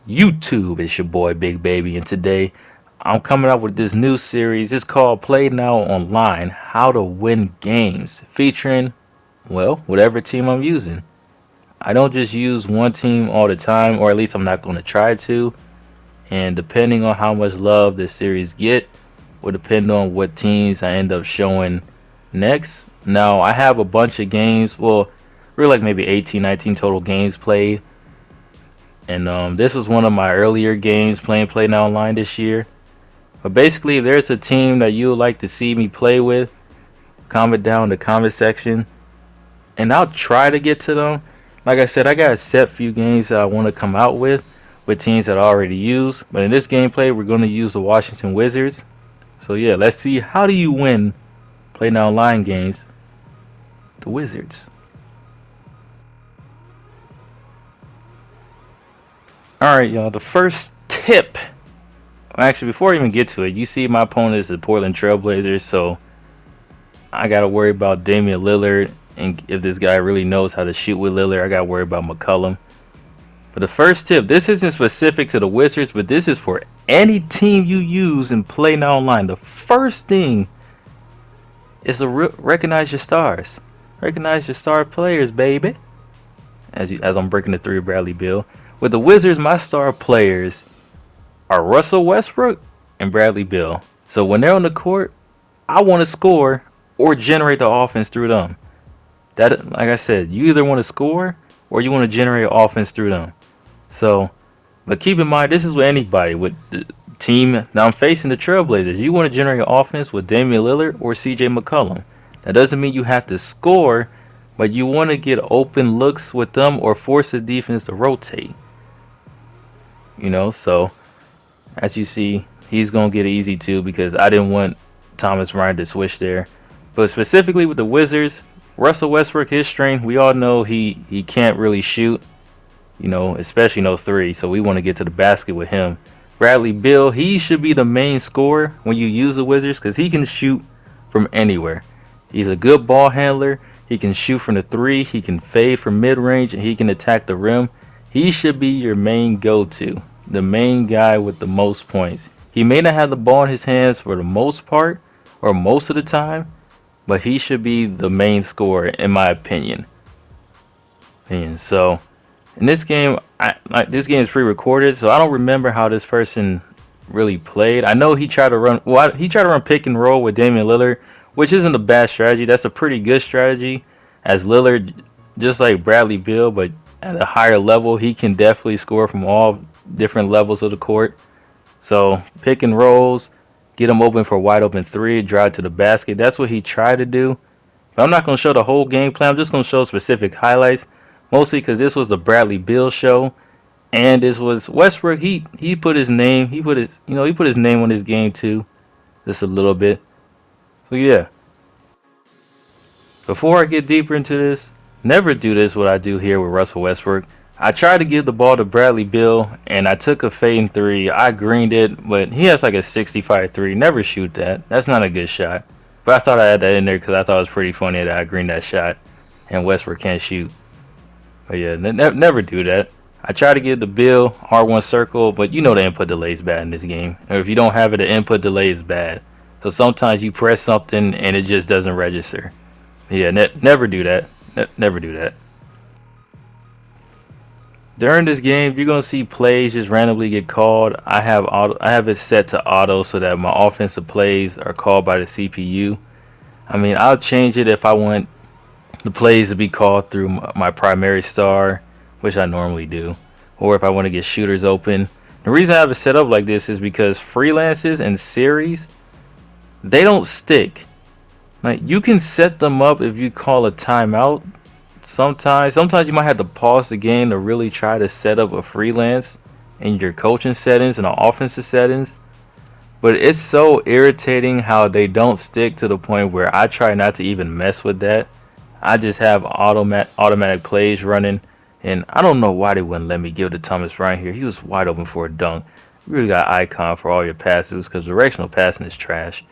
YouTube? It's your boy Big Baby, and today I'm coming up with this new series. It's called Play Now Online: How to Win Games, featuring, well, whatever team I'm using. I don't just use one team all the time, or at least I'm not going to try to. And depending on how much love this series get, will depend on what teams I end up showing next. Now I have a bunch of games. Well, really like maybe 18, 19 total games played. And this was one of my earlier games playing Play Now Online this year. But basically, if there's a team that you would like to see me play with, comment down in the comment section, and I'll try to get to them. Like I said, I got a set few games that I want to come out with teams that I already use. But in this gameplay, we're going to use the Washington Wizards. So yeah, let's see, how do you win Play Now Online games? The Wizards. Alright, y'all, the first tip. Actually, before I even get to it, you see my opponent is the Portland Trailblazers, so I got to worry about Damian Lillard. And if this guy really knows how to shoot with Lillard, I got to worry about McCollum. But the first tip, this isn't specific to the Wizards, but this is for any team you use in Play Now Online. The first thing is to recognize your stars. Recognize your star players, baby. As I'm breaking the three of Bradley Beal. With the Wizards, my star players are Russell Westbrook and Bradley Beal. So when they're on the court, I want to score or generate the offense through them. That, like I said, you either want to score or you want to generate offense through them. So, but keep in mind, this is with anybody. With the team now, I'm facing the Trailblazers. You want to generate offense with Damian Lillard or CJ McCollum. That doesn't mean you have to score, but you want to get open looks with them or force the defense to rotate. You know, so as you see, he's going to get easy too because I didn't want Thomas Bryant to switch there. But specifically with the Wizards, Russell Westbrook, his strength, we all know he can't really shoot, you know, especially no three. So we want to get to the basket with him. Bradley Beal, he should be the main scorer when you use the Wizards because he can shoot from anywhere. He's a good ball handler. He can shoot from the three. He can fade from mid-range, and he can attack the rim. He should be your main go-to, the main guy with the most points. He may not have the ball in his hands for the most part or most of the time, but he should be the main scorer in my opinion. And so in this game, this game is pre-recorded, so I don't remember how this person really played. I know he tried to run. Well, he tried to run pick and roll with Damian Lillard, which isn't a bad strategy. That's a pretty good strategy, as Lillard, just like Bradley Beal, but at a higher level, he can definitely score from all different levels of the court. So pick and rolls, get him open for a wide open three, drive to the basket. That's what he tried to do. But I'm not going to show the whole game plan. I'm just going to show specific highlights, mostly because this was the Bradley Beal show, and this was Westbrook. He put his name. He put his name on this game too, just a little bit. So yeah. Before I get deeper into this, never do this what I do here with Russell Westbrook. I tried to give the ball to Bradley Beal, and I took a fading three. I greened it, but he has like a 65 three. Never shoot that. That's not a good shot. But I thought I had that in there because I thought it was pretty funny that I greened that shot, and Westbrook can't shoot. But yeah, never do that. I try to give the Beal R1 circle, but you know the input delay is bad in this game. Or if you don't have it, the input delay is bad. So sometimes you press something and it just doesn't register. Yeah, never do that. Never do that. During this game, you're gonna see plays just randomly get called. I have it set to auto so that my offensive plays are called by the CPU. I mean, I'll change it if I want the plays to be called through my primary star, which I normally do, or if I want to get shooters open. The reason I have it set up like this is because freelances and series, they don't stick. Like, you can set them up if you call a timeout. Sometimes you might have to pause the game to really try to set up a freelance in your coaching settings and the offensive settings. But it's so irritating how they don't stick to the point where I try not to even mess with that. I just have automatic plays running, and I don't know why they wouldn't let me give it to Thomas Bryant here. He was wide open for a dunk. You really got icon for all your passes because directional passing is trash.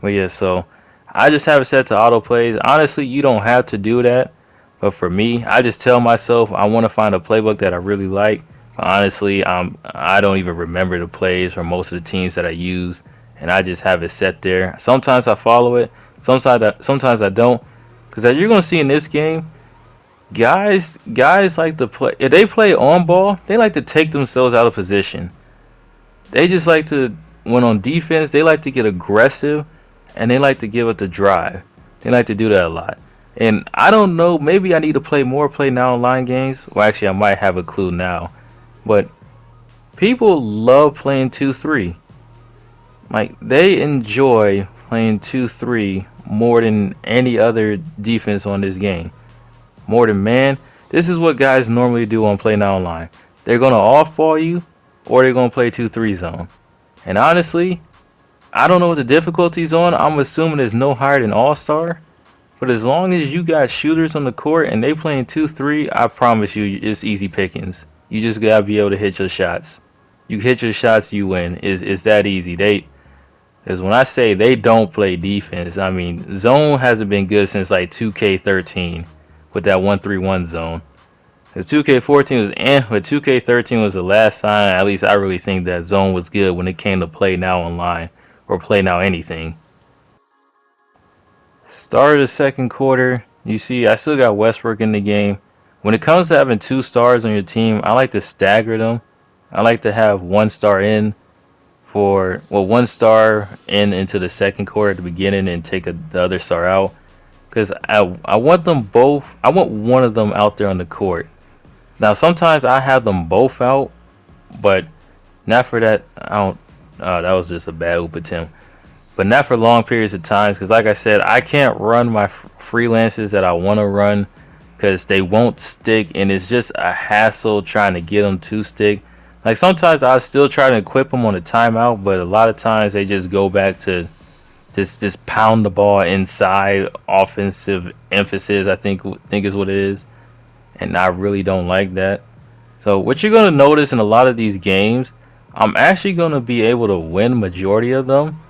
But yeah, so I just have it set to auto plays. Honestly, you don't have to do that. But for me, I just tell myself I want to find a playbook that I really like. Honestly, I don't even remember the plays for most of the teams that I use, and I just have it set there. Sometimes I follow it, sometimes I don't, because as you're gonna see in this game, guys like to play. If they play on ball, they like to take themselves out of position. They just like to, when on defense, they like to get aggressive, and they like to give it the drive. They like to do that a lot. And I don't know, maybe I need to play more play now online games. Well, actually, I might have a clue now. But people love playing 2-3. Like, they enjoy playing 2-3 more than any other defense on this game. More than man. This is what guys normally do on Play Now Online. They're going to off ball you, or they're going to play 2-3 zone. And honestly, I don't know what the difficulty's on. I'm assuming it's no higher than All-Star. But as long as you got shooters on the court and they playing 2-3, I promise you, it's easy pickings. You just gotta be able to hit your shots. You hit your shots, you win. It's that easy. Because when I say they don't play defense, I mean zone hasn't been good since like 2K13 with that 1-3-1 zone. Because 2K14 was but 2K13 was the last time, at least I really think that zone was good when it came to play now online or play now anything. Start of the second quarter, you see I still got Westbrook in the game. When it comes to having 2 stars on your team, I like to stagger them. I like to have 1 star in for, well, 1 star in into the second quarter at the beginning and take the other star out. Because I want them both, I want one of them out there on the court. Now sometimes I have them both out, but not for that. I don't. That was just a bad oop attempt. But not for long periods of times. Because like I said, I can't run my freelances that I want to run because they won't stick, and it's just a hassle trying to get them to stick. Like sometimes I still try to equip them on a timeout, but a lot of times they just go back to just pound the ball inside, offensive emphasis. I think is what it is, and I really don't like that. So what you're gonna notice in a lot of these games, I'm actually gonna be able to win majority of them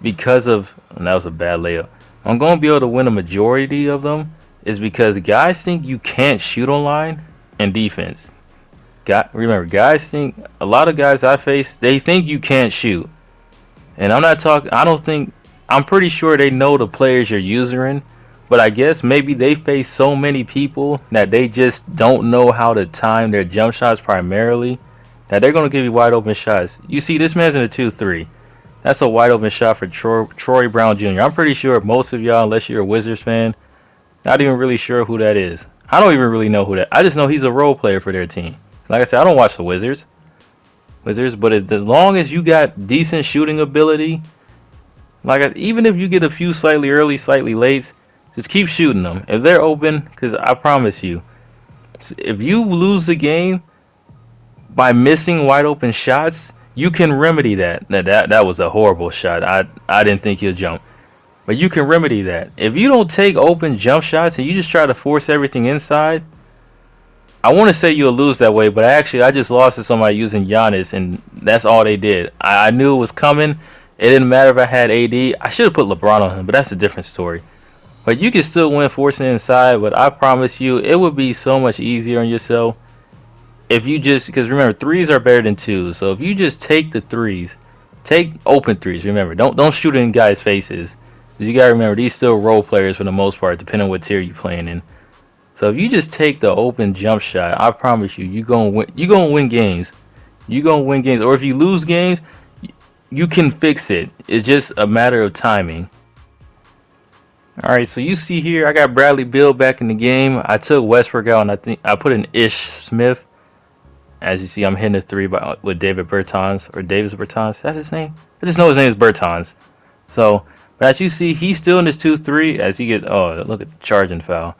because of, and that was a bad layup. I'm gonna be able to win a majority of them is because guys think you can't shoot online in defense. Remember, guys think, a lot of guys I face, they think you can't shoot. And I'm not talking, I don't think, I'm pretty sure they know the players you're using, but I guess maybe they face so many people that they just don't know how to time their jump shots primarily, that they're going to give you wide open shots. You see, this man's in a 2-3. That's a wide open shot for Troy Brown Jr. I'm pretty sure most of y'all, unless you're a Wizards fan, not even really sure who that is. I don't even really know who that. I just know he's a role player for their team. Like I said, I don't watch the Wizards, but as long as you got decent shooting ability, even if you get a few slightly early, slightly late, just keep shooting them if they're open. Because I promise you, if you lose the game by missing wide open shots, you can remedy that. That was a horrible shot. I didn't think he'll jump, but you can remedy that if you don't take open jump shots and you just try to force everything inside. I want to say you'll lose that way, but I just lost to somebody using Giannis, and that's all they did. I knew it was coming. It didn't matter if I had AD. I should have put LeBron on him, but that's a different story. But you can still win forcing it inside, but I promise you, it would be so much easier on yourself if you just, because remember, threes are better than twos. So if you just take the threes, take open threes. Remember, don't shoot it in guys' faces. You gotta remember, these still role players for the most part, depending on what tier you're playing in. So if you just take the open jump shot, I promise you, you're gonna win. You're gonna win games. You're gonna win games. Or if you lose games, you can fix it. It's just a matter of timing. All right. So you see here, I got Bradley Beal back in the game. I took Westbrook out, and I think I put in Ish Smith. As you see, I'm hitting a three with David Bertans or Davis Bertans. That's his name. I just know his name is Bertans. So, but as you see, he's still in this 2-3 as he gets. Oh, look at the charging foul.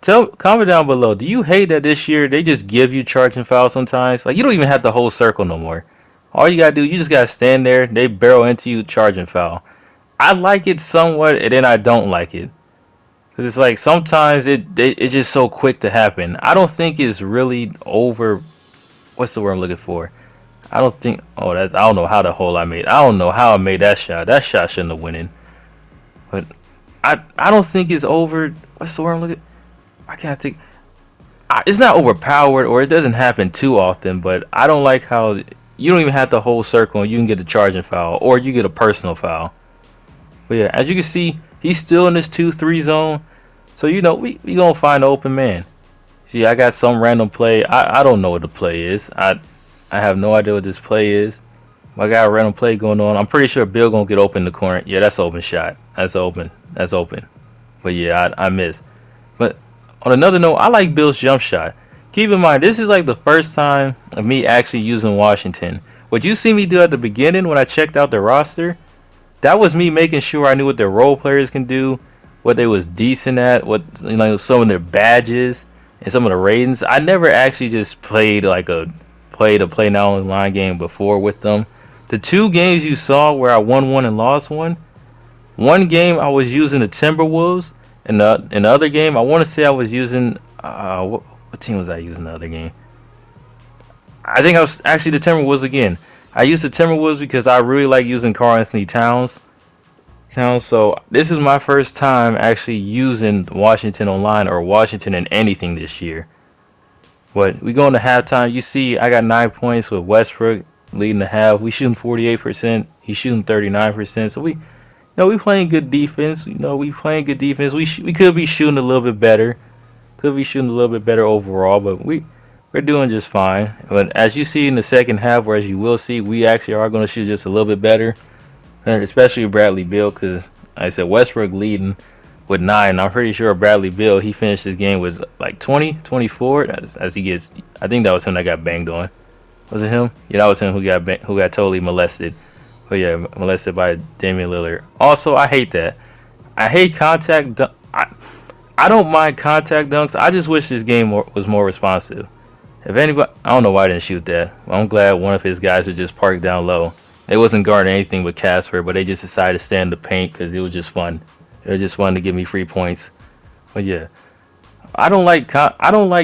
Comment down below. Do you hate that this year they just give you charging fouls sometimes? Like, you don't even have the whole circle no more. All you gotta do, you just gotta stand there. They barrel into you, charging foul. I like it somewhat, and then I don't like it, because it's like sometimes it's just so quick to happen. I don't think it's really over. What's the word I'm looking for? I don't think. Oh, I don't know how the hole I made. I don't know how I made that shot. That shot shouldn't have went in. But I don't think it's over. What's the word I'm looking? I can't think. It's not overpowered or it doesn't happen too often, but I don't like how you don't even have to hold circle and you can get a charging foul or you get a personal foul. But yeah, as you can see, he's still in this 2-3 zone. So we gonna find an open man. See, I got some random play. I don't know what the play is. I have no idea what this play is. I got a random play going on. I'm pretty sure Bill gonna get open in the corner. Yeah, that's an open shot. That's open. That's open. But yeah, I missed. But on another note, I like Bill's jump shot. Keep in mind, this is like the first time of me actually using Washington. What you see me do at the beginning when I checked out the roster, that was me making sure I knew what their role players can do, what they was decent at, what some of their badges and some of the ratings. I never actually just played like a play now online game before with them. The two games you saw where I won one and lost one game I was using the Timberwolves, and in the other game I want to say I was using what team was I using the other game? I think I was actually the Timberwolves again. I used the Timberwolves because I really like using Karl Anthony Towns. So this is my first time actually using Washington online or Washington in anything this year. But we go into halftime. You see, I got 9 points with Westbrook leading the half. We shooting 48%. He's shooting 39%. So we playing good defense. We playing good defense. We could be shooting a little bit better. Could be shooting a little bit better overall, but we're doing just fine. But as you see in the second half, or as you will see, we actually are going to shoot just a little bit better. And especially Bradley Beal, because like I said, Westbrook leading with 9. I'm pretty sure Bradley Beal, he finished his game with like 20, 24 as he gets. I think that was him that got banged on. Was it him? Yeah, that was him who got totally molested. But yeah, molested by Damian Lillard. Also, I hate that. I hate contact. I don't mind contact dunks. I just wish this game was more responsive. If anybody, I don't know why I didn't shoot that. I'm glad one of his guys was just parked down low. They wasn't guarding anything with Casper, but they just decided to stay in the paint because it was just fun. It was just fun to give me free points. But yeah, I don't like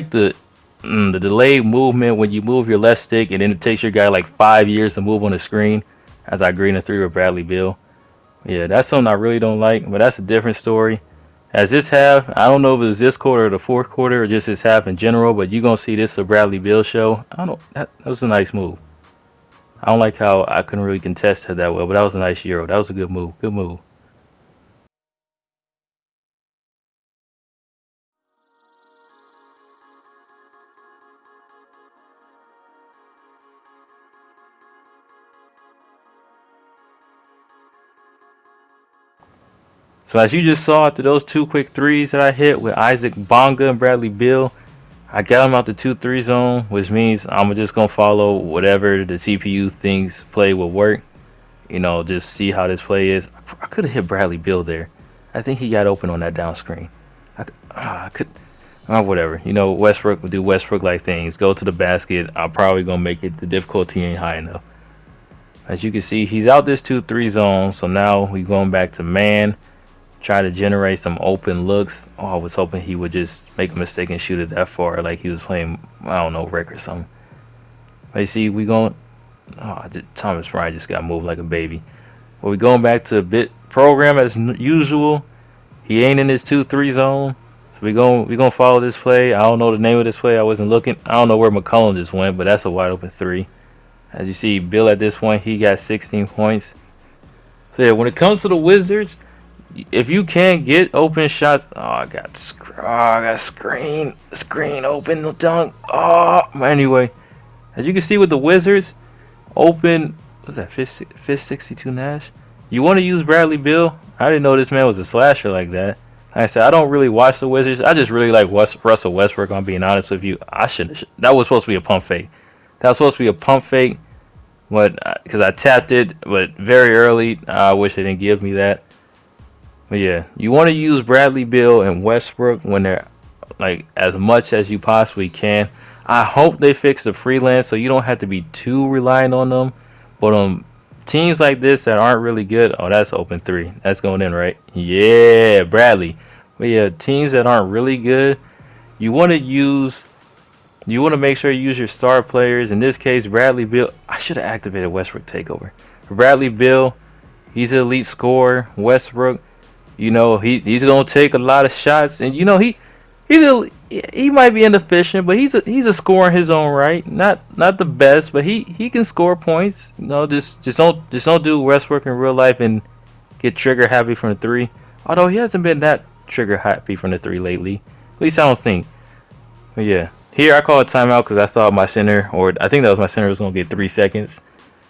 the delayed movement when you move your left stick and then it takes your guy like 5 years to move on the screen. As I green a 3 with Bradley Beal. Yeah, that's something I really don't like, but that's a different story. As this half, I don't know if it was this quarter or the fourth quarter or just this half in general, but you're going to see this a Bradley Beal show. I don't know. That was a nice move. I don't like how I couldn't really contest her that well, but that was a nice Euro. That was a good move. Good move. So as you just saw after those 2 quick 3s that I hit with Isaac Bonga and Bradley Beal, I got him out the 2-3 zone, which means I'm just going to follow whatever the CPU thinks play will work. Just see how this play is. I could have hit Bradley Beal there. I think he got open on that down screen. I could whatever. Westbrook will do Westbrook-like things. Go to the basket. I'm probably going to make it. The difficulty ain't high enough. As you can see, he's out this 2-3 zone. So now we're going back to man. Try to generate some open looks. Oh, I was hoping he would just make a mistake and shoot it that far, like he was playing, I don't know, Rick or something. But you see, we going. Oh, Thomas Bryant just got moved like a baby. But we going back to a bit program as usual. He ain't in his 2-3 zone, so we gonna follow this play. I don't know the name of this play. I wasn't looking. I don't know where McCollum just went, but that's a wide open 3. As you see, Bill at this point, he got 16 points. So yeah, when it comes to the Wizards, if you can't get open shots, I got screen open the dunk. Anyway, as you can see with the Wizards, open, what's that, fifth 62 Nash? You want to use Bradley Beal? I didn't know this man was a slasher like that. Like I said, I don't really watch the Wizards. I just really like Russell Westbrook. I'm being honest with you. That was supposed to be a pump fake. But because I tapped it, but very early. I wish they didn't give me that. But yeah, you want to use Bradley Beal and Westbrook when they're like as much as you possibly can. I hope they fix the freelance so you don't have to be too reliant on them. But teams like this that aren't really good, that's open 3. That's going in, right? Yeah, Bradley. But yeah, teams that aren't really good, you want to make sure you use your star players. In this case, Bradley Beal. I should have activated Westbrook takeover. Bradley Beal, he's an elite scorer. Westbrook, he's gonna take a lot of shots, and he might be inefficient, but he's a scorer in his own right. Not the best, but he can score points. You know, just don't do Westbrook in real life and get trigger happy from the three. Although he hasn't been that trigger happy from the three lately. At least I don't think. But yeah, here I call a timeout because I thought my center, or I think that was my center, was gonna get 3 seconds.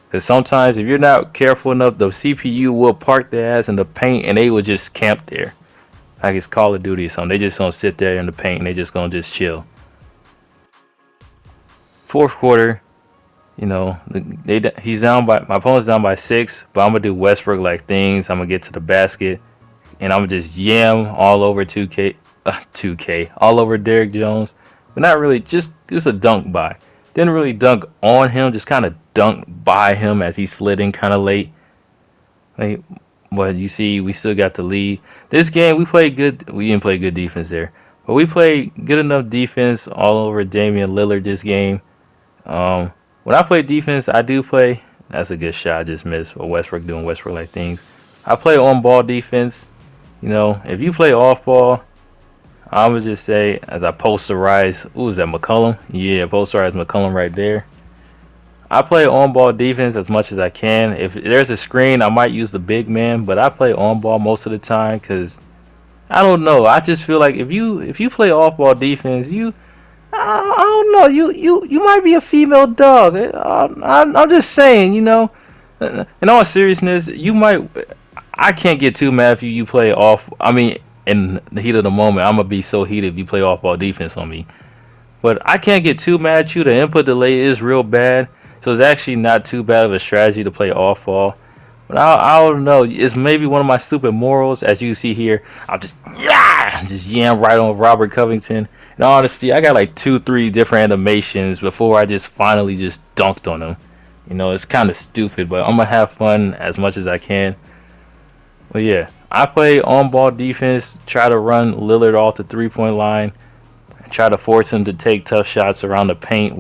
Because sometimes if you're not careful enough, the CPU will park their ass in the paint and they will just camp there. Like it's Call of Duty or something. They just gonna sit there in the paint and they just gonna just chill. Fourth quarter, he's down by my opponent's down by 6, but I'm gonna do Westbrook like things. I'm gonna get to the basket and I'm gonna just yam all over 2K, all over Derrick Jones, but not really. Just a dunk by. Didn't really dunk on him, just kind of dunked by him as he slid in kind of late. Like, but you see, we still got the lead. This game, we played good. We didn't play good defense there, but we played good enough defense all over Damian Lillard this game. When I play defense, I do play. That's a good shot. I just missed. Or Westbrook doing Westbrook like things. I play on ball defense. If you play off ball, I would just say as I posterize. Ooh, is that McCollum? Yeah, posterize McCollum right there. I play on ball defense as much as I can. If there's a screen, I might use the big man, but I play on ball most of the time because I don't know. I just feel like if you play off ball defense, I don't know. You might be a female dog. I'm just saying. In all seriousness, you might. I can't get too mad if you play off. I mean, in the heat of the moment, I'm gonna be so heated if you play off ball defense on me. But I can't get too mad at you. The input delay is real bad, so it's actually not too bad of a strategy to play off ball. But I don't know. It's maybe one of my stupid morals, as you see here. I'll just yam right on Robert Covington. And honestly, I got like 2, 3 different animations before I just finally just dunked on him. It's kind of stupid, but I'm gonna have fun as much as I can. But yeah, I play on-ball defense, try to run Lillard off the three-point line, and try to force him to take tough shots around the paint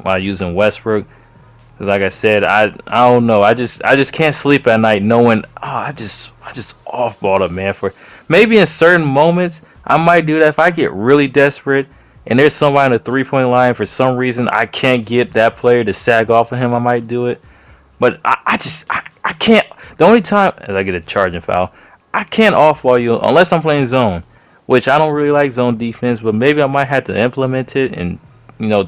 while using Westbrook. Because like I said, I don't know, I just can't sleep at night knowing I just off-balled a man. For maybe in certain moments I might do that if I get really desperate and there's somebody on the three-point line for some reason I can't get that player to sag off of him. I might do it, but I can't. The only time as I get a charging foul, I can't off-ball you unless I'm playing zone, which I don't really like zone defense. But maybe I might have to implement it and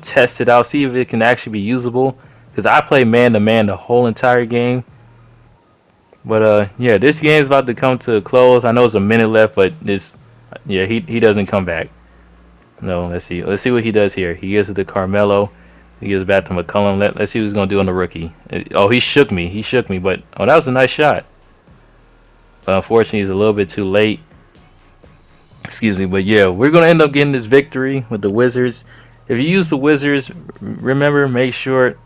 test it out, see if it can actually be usable. Because I play man-to-man the whole entire game. But yeah, this game is about to come to a close. I know it's a minute left, but he doesn't come back. No, let's see what he does here. He gives it to Carmelo. He gives it back to McCollum. Let's see what he's gonna do on the rookie. Oh, he shook me. But that was a nice shot. But unfortunately, he's a little bit too late. Excuse me. But yeah, we're gonna end up getting this victory with the Wizards. If you use the Wizards, remember, make sure.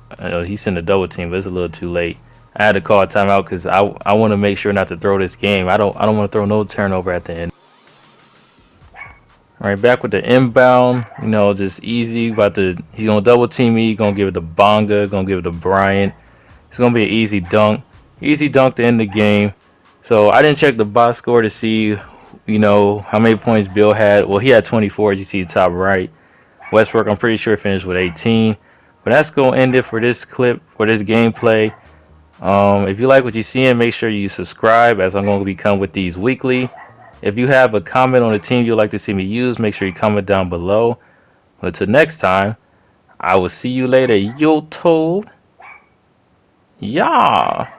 He sent a double team, but it's a little too late. I had to call a timeout because I want to make sure not to throw this game. I don't want to throw no turnover at the end. All right, back with the inbound. Just easy. He's gonna double team me. Gonna give it to Bonga. Gonna give it to Bryant. It's gonna be an easy dunk. Easy dunk to end the game. So I didn't check the box score to see, how many points Bill had. Well, he had 24. As you see, top right. Westbrook, I'm pretty sure finished with 18. But that's gonna end it for this clip, for this gameplay. If you like what you see, make sure you subscribe, as I'm gonna be coming with these weekly. If you have a comment on a team you'd like to see me use, make sure you comment down below. But till next time, I will see you later, YouTube. Yeah.